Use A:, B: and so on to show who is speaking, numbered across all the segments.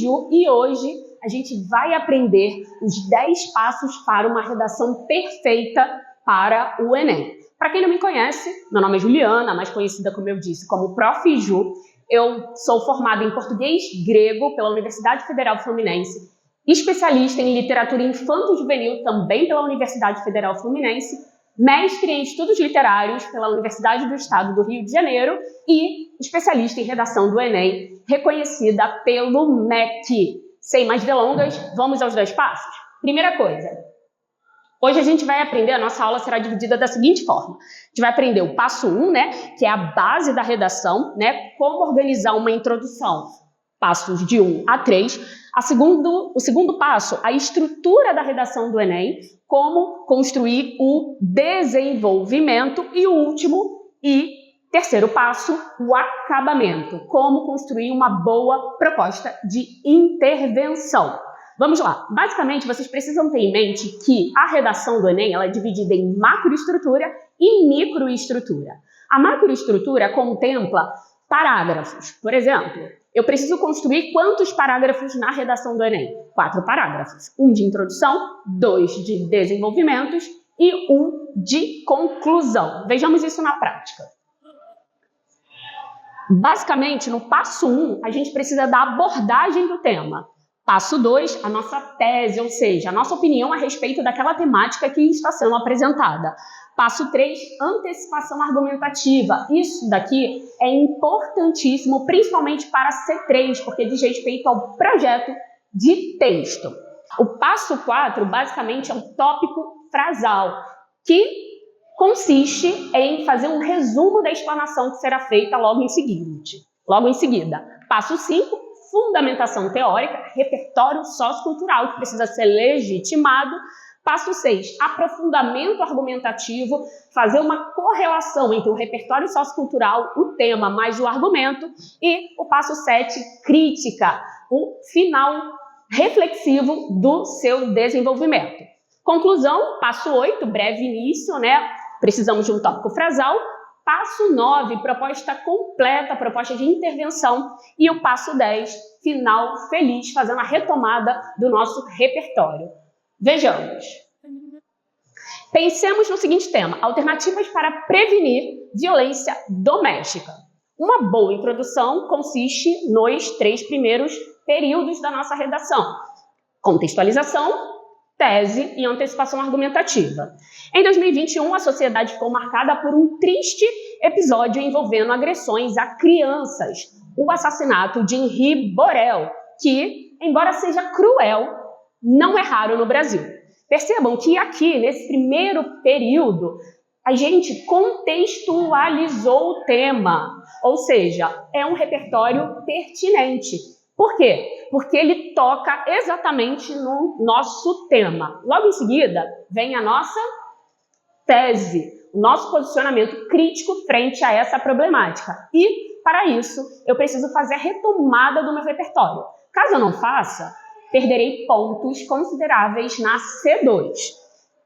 A: Ju e hoje a gente vai aprender os 10 passos para uma redação perfeita para o Enem. Para quem não me conhece, meu nome é Juliana, mais conhecida, como eu disse, como Prof. Ju. Eu sou formada em português grego pela Universidade Federal Fluminense, especialista em literatura infanto-juvenil também pela Universidade Federal Fluminense, mestre em estudos literários pela Universidade do Estado do Rio de Janeiro e especialista em redação do Enem, reconhecida pelo MEC. Sem mais delongas, vamos aos 10 passos? Primeira coisa, hoje a gente vai aprender, a nossa aula será dividida da seguinte forma. A gente vai aprender o passo 1, né, que é a base da redação, né, como organizar uma introdução, passos de 1 a 3. O segundo passo, a estrutura da redação do Enem, como construir o desenvolvimento e o último e terceiro passo, o acabamento, como construir uma boa proposta de intervenção. Vamos lá. Basicamente, vocês precisam ter em mente que a redação do Enem ela é dividida em macroestrutura e microestrutura. A macroestrutura contempla parágrafos. Por exemplo, eu preciso construir quantos parágrafos na redação do Enem? 4 parágrafos. 1 de introdução, 2 de desenvolvimentos e 1 de conclusão. Vejamos isso na prática. Basicamente, no passo 1, a gente precisa da abordagem do tema. Passo 2, a nossa tese, ou seja, a nossa opinião a respeito daquela temática que está sendo apresentada. Passo 3, antecipação argumentativa. Isso daqui é importantíssimo, principalmente para C3, porque diz respeito ao projeto de texto. O passo 4, basicamente, é um tópico frasal, que consiste em fazer um resumo da explanação que será feita logo em seguida. Passo 5, fundamentação teórica, repertório sociocultural que precisa ser legitimado. Passo 6, aprofundamento argumentativo, fazer uma correlação entre o repertório sociocultural, o tema mais o argumento. E o passo 7, crítica, o final reflexivo do seu desenvolvimento. Conclusão, passo 8, breve início, né? Precisamos de um tópico frasal. Passo 9, proposta completa, proposta de intervenção. E o passo 10, final feliz, fazendo a retomada do nosso repertório. Vejamos. Pensemos no seguinte tema: alternativas para prevenir violência doméstica. Uma boa introdução consiste nos 3 primeiros períodos da nossa redação: contextualização, tese e antecipação argumentativa. Em 2021, a sociedade ficou marcada por um triste episódio envolvendo agressões a crianças, o assassinato de Henri Borel, que, embora seja cruel, não é raro no Brasil. Percebam que aqui, nesse primeiro período, a gente contextualizou o tema, ou seja, é um repertório pertinente. Por quê? Porque ele toca exatamente no nosso tema. Logo em seguida, vem a nossa tese, o nosso posicionamento crítico frente a essa problemática. E, para isso, eu preciso fazer a retomada do meu repertório. Caso eu não faça, perderei pontos consideráveis na C2.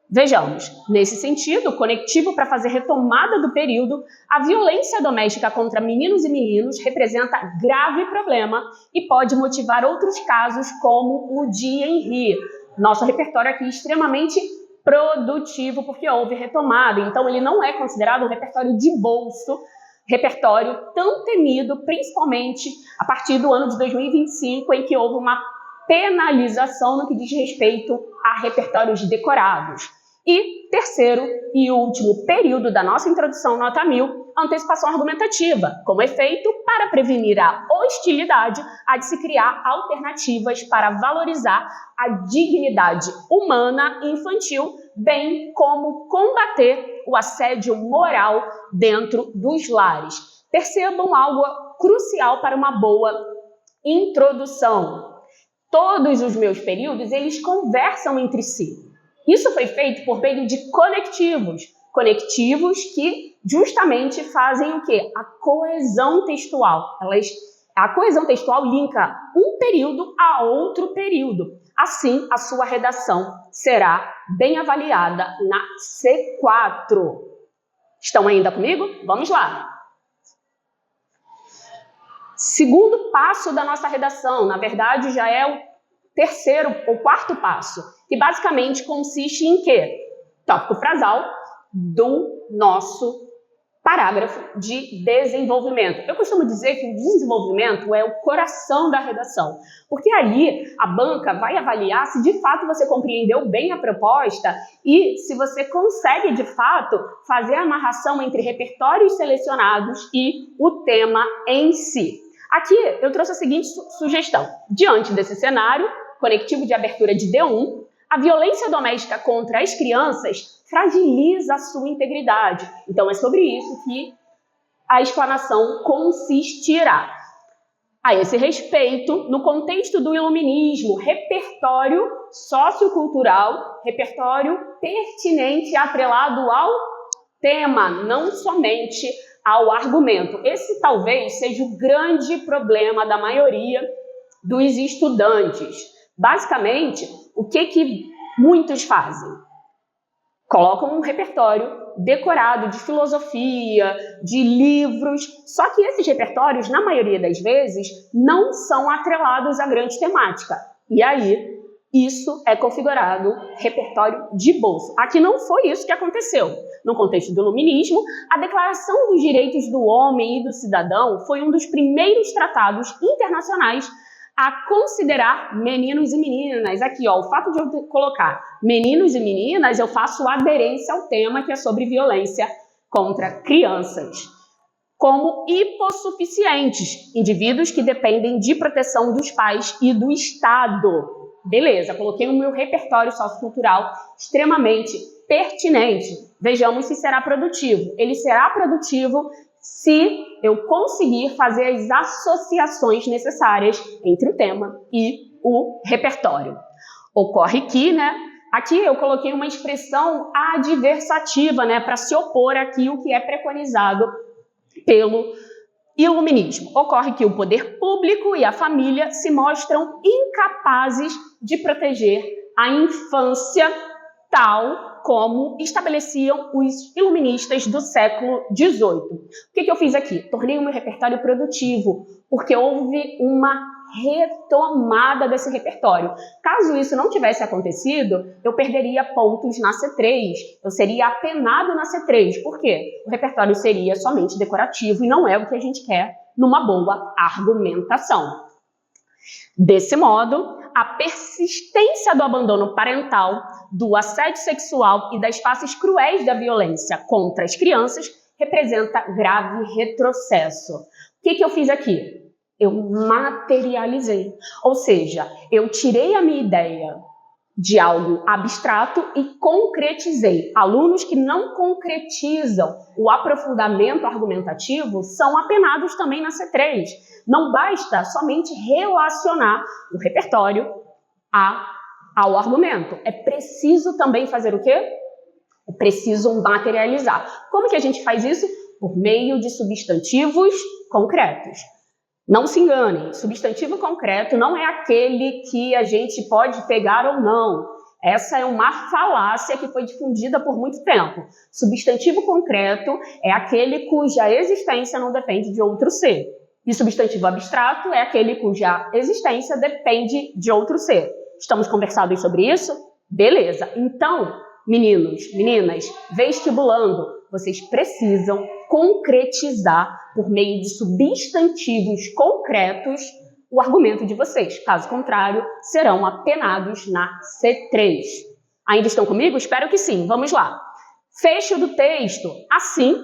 A: Vejamos, nesse sentido, conectivo para fazer retomada do período, a violência doméstica contra meninos e meninas representa grave problema e pode motivar outros casos como o de Henri. Nosso repertório aqui é extremamente produtivo porque houve retomada, então ele não é considerado um repertório de bolso, repertório tão temido, principalmente a partir do ano de 2025, em que houve uma penalização no que diz respeito a repertórios decorados. E terceiro e último período da nossa introdução, nota 1000, antecipação argumentativa, como efeito para prevenir a hostilidade, há de se criar alternativas para valorizar a dignidade humana e infantil, bem como combater o assédio moral dentro dos lares. Percebam algo crucial para uma boa introdução. Todos os meus períodos, eles conversam entre si. Isso foi feito por meio de conectivos. Conectivos que justamente fazem o quê? A coesão textual. A coesão textual linka um período a outro período. Assim, a sua redação será bem avaliada na C4. Estão ainda comigo? Vamos lá! segundo passo da nossa redação, na verdade já é o terceiro ou quarto passo, que basicamente consiste em quê? Tópico frasal do nosso parágrafo de desenvolvimento. Eu costumo dizer que o desenvolvimento é o coração da redação, porque ali a banca vai avaliar se de fato você compreendeu bem a proposta e se você consegue de fato fazer a amarração entre repertórios selecionados e o tema em si. Aqui eu trouxe a seguinte sugestão. Diante desse cenário conectivo de abertura de D1, a violência doméstica contra as crianças fragiliza a sua integridade. Então, é sobre isso que a explanação consistirá. A esse respeito, no contexto do iluminismo, repertório sociocultural, repertório pertinente atrelado ao tema, não somente ao argumento. Esse talvez seja o grande problema da maioria dos estudantes. Basicamente, o que muitos fazem? Colocam um repertório decorado de filosofia, de livros, só que esses repertórios, na maioria das vezes, não são atrelados à grande temática. E aí, isso é configurado repertório de bolso. Aqui não foi isso que aconteceu. No contexto do iluminismo, a Declaração dos Direitos do Homem e do Cidadão foi um dos primeiros tratados internacionais a considerar meninos e meninas. Aqui, ó, o fato de eu colocar meninos e meninas, eu faço aderência ao tema que é sobre violência contra crianças. Como hipossuficientes, indivíduos que dependem de proteção dos pais e do Estado. Beleza, coloquei o meu repertório sociocultural extremamente pertinente. Vejamos se será produtivo. Ele será produtivo se eu conseguir fazer as associações necessárias entre o tema e o repertório. Ocorre que, aqui eu coloquei uma expressão adversativa, para se opor aqui o que é preconizado pelo iluminismo. Ocorre que o poder público e a família se mostram incapazes de proteger a infância tal como estabeleciam os iluministas do século XVIII. O que eu fiz aqui? Tornei o meu repertório produtivo, porque houve uma retomada desse repertório. Caso isso não tivesse acontecido, eu perderia pontos na C3, eu seria apenado na C3. Por quê? O repertório seria somente decorativo e não é o que a gente quer numa boa argumentação. Desse modo, a persistência do abandono parental, do assédio sexual e das faces cruéis da violência contra as crianças representa grave retrocesso. O que eu fiz aqui? Eu materializei, ou seja, eu tirei a minha ideia de algo abstrato e concretizei. Alunos que não concretizam o aprofundamento argumentativo são apenados também na C3. Não basta somente relacionar o repertório ao argumento. É preciso também fazer o quê? É preciso materializar. Como que a gente faz isso? Por meio de substantivos concretos. Não se enganem, substantivo concreto não é aquele que a gente pode pegar ou não. Essa é uma falácia que foi difundida por muito tempo. Substantivo concreto é aquele cuja existência não depende de outro ser. E substantivo abstrato é aquele cuja existência depende de outro ser. Estamos conversando sobre isso? Beleza. Então, meninos, meninas, vestibulando, vocês precisam concretizar por meio de substantivos concretos o argumento de vocês. Caso contrário, serão apenados na C3. Ainda estão comigo? Espero que sim. Vamos lá. Fecho do texto. Assim,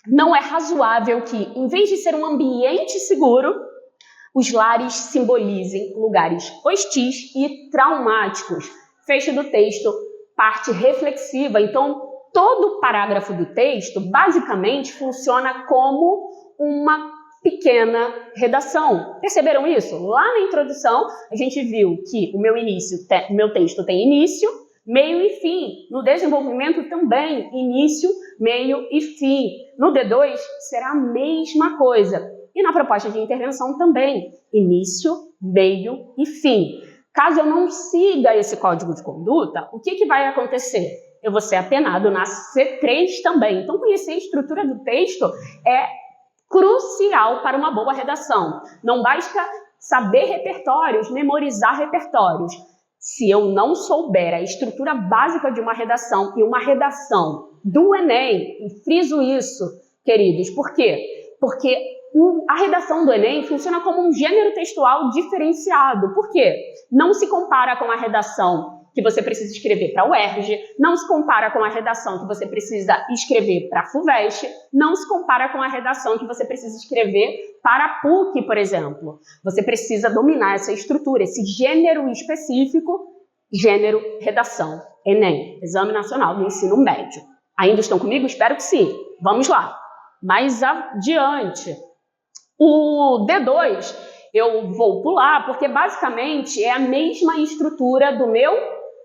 A: não é razoável que, em vez de ser um ambiente seguro, os lares simbolizem lugares hostis e traumáticos. Fecho do texto, parte reflexiva. Então, todo o parágrafo do texto, basicamente, funciona como uma pequena redação. Perceberam isso? Lá na introdução, a gente viu que o meu texto tem início, meio e fim. No desenvolvimento também, início, meio e fim. No D2, será a mesma coisa. E na proposta de intervenção também, início, meio e fim. Caso eu não siga esse código de conduta, o que vai acontecer? Eu vou ser apenado na C3 também. Então, conhecer a estrutura do texto é crucial para uma boa redação. Não basta saber repertórios, memorizar repertórios. Se eu não souber a estrutura básica de uma redação e uma redação do Enem, e friso isso, queridos, por quê? Porque a redação do Enem funciona como um gênero textual diferenciado. Por quê? Não se compara com a redação que você precisa escrever para a UERJ, não se compara com a redação que você precisa escrever para a FUVEST, não se compara com a redação que você precisa escrever para a PUC, por exemplo. Você precisa dominar essa estrutura, esse gênero específico, gênero redação, Enem, Exame Nacional do Ensino Médio. Ainda estão comigo? Espero que sim. Vamos lá. Mais adiante. O D2 eu vou pular porque basicamente é a mesma estrutura do meu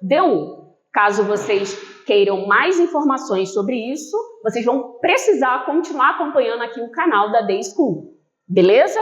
A: D1. Caso vocês queiram mais informações sobre isso, vocês vão precisar continuar acompanhando aqui o canal da Day School. Beleza?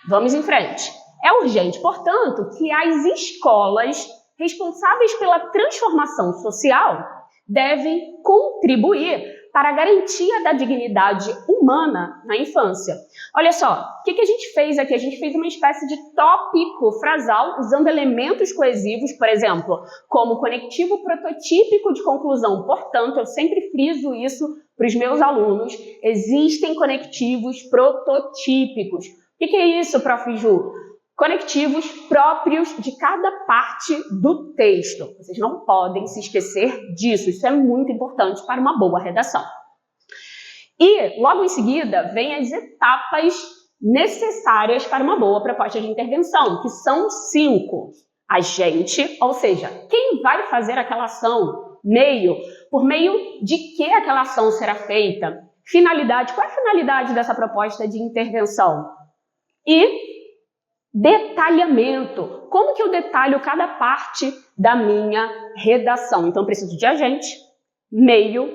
A: Vamos em frente. É urgente, portanto, que as escolas responsáveis pela transformação social devem contribuir para a garantia da dignidade humana na infância. Olha só, o que a gente fez aqui? A gente fez uma espécie de tópico frasal usando elementos coesivos, por exemplo, como conectivo prototípico de conclusão. Portanto, eu sempre friso isso para os meus alunos. Existem conectivos prototípicos. O que é isso, Prof. Ju? Conectivos próprios de cada parte do texto. Vocês não podem se esquecer disso. Isso é muito importante para uma boa redação. E, logo em seguida, vem as etapas necessárias para uma boa proposta de intervenção, que são 5. Agente, ou seja, quem vai fazer aquela ação? Meio. Por meio de que aquela ação será feita? Finalidade. Qual é a finalidade dessa proposta de intervenção? E detalhamento. Como que eu detalho cada parte da minha redação? Então, eu preciso de agente, meio,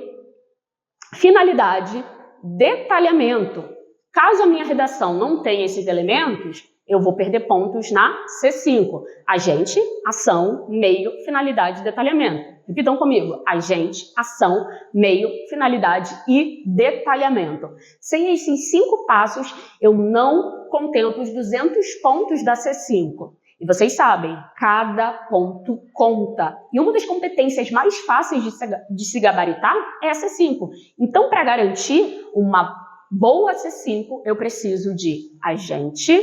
A: finalidade, detalhamento. Caso a minha redação não tenha esses elementos, eu vou perder pontos na C5. Agente, ação, meio, finalidade e detalhamento. Repitam comigo. Agente, ação, meio, finalidade e detalhamento. Sem esses 5 passos, eu não contemplo os 200 pontos da C5. E vocês sabem, cada ponto conta. E uma das competências mais fáceis de se gabaritar é a C5. Então, para garantir uma boa C5, eu preciso de agente,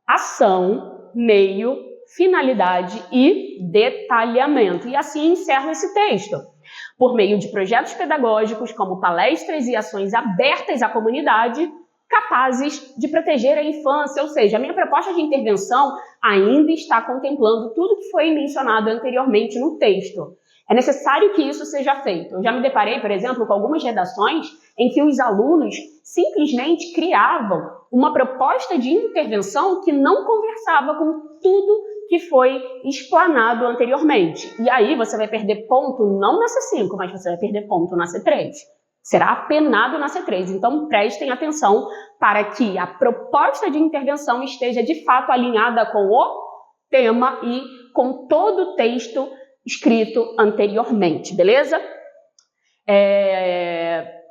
A: ação, meio, finalidade e detalhamento. E assim encerro esse texto. Por meio de projetos pedagógicos, como palestras e ações abertas à comunidade, capazes de proteger a infância, ou seja, a minha proposta de intervenção ainda está contemplando tudo que foi mencionado anteriormente no texto. É necessário que isso seja feito. Eu já me deparei, por exemplo, com algumas redações em que os alunos simplesmente criavam uma proposta de intervenção que não conversava com tudo que foi explanado anteriormente. E aí você vai perder ponto não na C5, mas você vai perder ponto na C3. Será apenado na C3. Então, prestem atenção para que a proposta de intervenção esteja de fato alinhada com o tema e com todo o texto escrito anteriormente, beleza?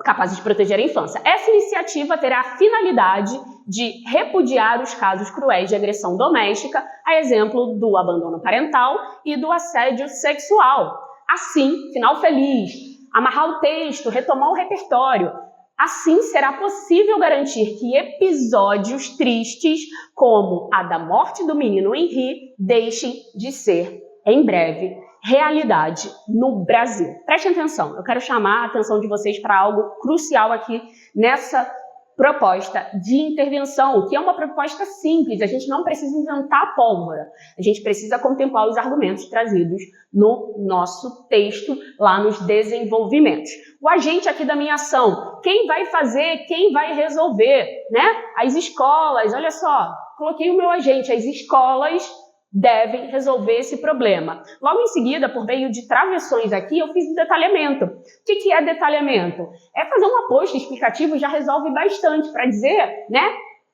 A: Capazes de proteger a infância. Essa iniciativa terá a finalidade de repudiar os casos cruéis de agressão doméstica, a exemplo do abandono parental e do assédio sexual. Assim, final feliz, amarrar o texto, retomar o repertório. Assim será possível garantir que episódios tristes, como a da morte do menino Henri, deixem de ser, em breve, realidade no Brasil. Prestem atenção, eu quero chamar a atenção de vocês para algo crucial aqui nessa proposta de intervenção, que é uma proposta simples, a gente não precisa inventar a pólvora, a gente precisa contemplar os argumentos trazidos no nosso texto, lá nos desenvolvimentos. O agente aqui da minha ação, quem vai fazer, quem vai resolver, né? As escolas, olha só, coloquei o meu agente, as escolas devem resolver esse problema. Logo em seguida, por meio de travessões aqui, eu fiz um detalhamento. O que é detalhamento? É fazer um aposto explicativo, já resolve bastante para dizer, né?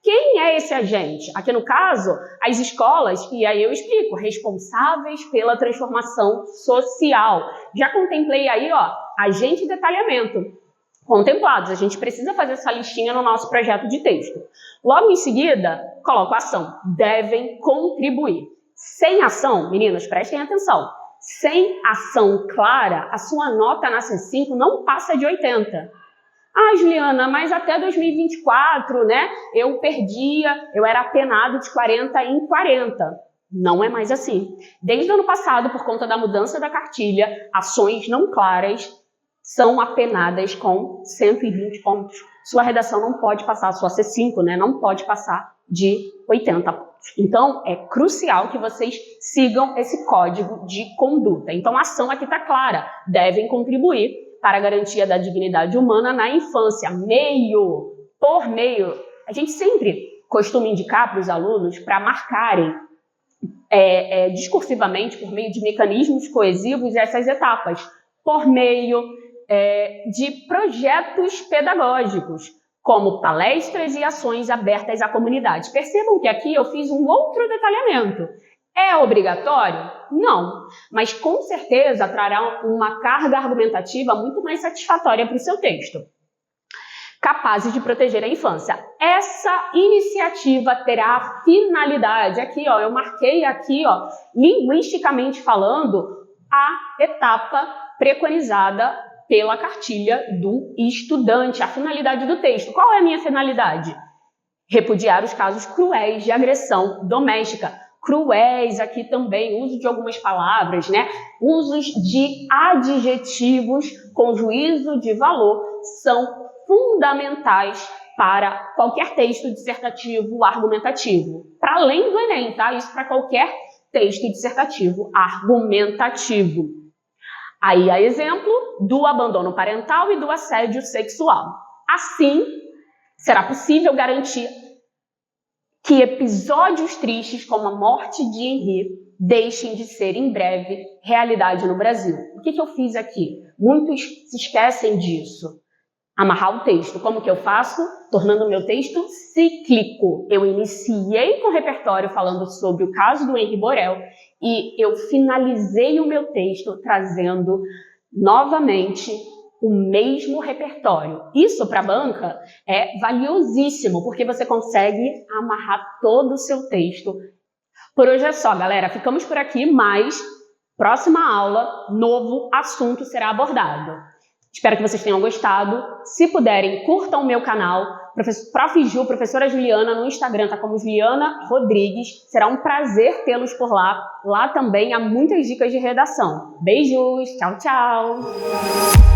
A: Quem é esse agente? Aqui no caso, as escolas, e aí eu explico, responsáveis pela transformação social. Já contemplei aí, ó, agente e detalhamento. contemplados. A gente precisa fazer essa listinha no nosso projeto de texto. Logo em seguida, coloco a ação. Devem contribuir. Sem ação, meninas, prestem atenção. Sem ação clara, a sua nota na C5 não passa de 80. Ah, Juliana, mas até 2024, né? Eu era apenado de 40 em 40. Não é mais assim. Desde o ano passado, por conta da mudança da cartilha, ações não claras são apenadas com 120 pontos. Sua redação não pode passar, sua C5, né? Não pode passar de 80 pontos. Então, é crucial que vocês sigam esse código de conduta. Então, a ação aqui está clara. Devem contribuir para a garantia da dignidade humana na infância. Meio por meio. A gente sempre costuma indicar para os alunos para marcarem discursivamente, por meio de mecanismos coesivos, essas etapas. Por meio de projetos pedagógicos, como palestras e ações abertas à comunidade. Percebam que aqui eu fiz um outro detalhamento. É obrigatório? Não, mas com certeza trará uma carga argumentativa muito mais satisfatória para o seu texto. Capazes de proteger a infância. Essa iniciativa terá a finalidade, aqui ó, eu marquei aqui ó, linguisticamente falando, a etapa preconizada pela cartilha do estudante, a finalidade do texto. Qual é a minha finalidade? Repudiar os casos cruéis de agressão doméstica. Cruéis aqui também, uso de algumas palavras, né? Usos de adjetivos com juízo de valor são fundamentais para qualquer texto dissertativo argumentativo. Para além do Enem, tá? Isso para qualquer texto dissertativo argumentativo. Aí há exemplo do abandono parental e do assédio sexual. Assim, será possível garantir que episódios tristes como a morte de Henri deixem de ser em breve realidade no Brasil. O que eu fiz aqui? Muitos se esquecem disso. Amarrar o texto. Como que eu faço? Tornando o meu texto cíclico. Eu iniciei com o repertório falando sobre o caso do Henri Borel e eu finalizei o meu texto trazendo novamente o mesmo repertório. Isso para a banca é valiosíssimo, porque você consegue amarrar todo o seu texto. Por hoje é só, galera. Ficamos por aqui, mas próxima aula, novo assunto será abordado. Espero que vocês tenham gostado. Se puderem, curtam o meu canal. Prof. Ju, professora Juliana, no Instagram tá como Juliana Rodrigues. Será um prazer tê-los por lá. Lá também há muitas dicas de redação. Beijos, tchau, tchau!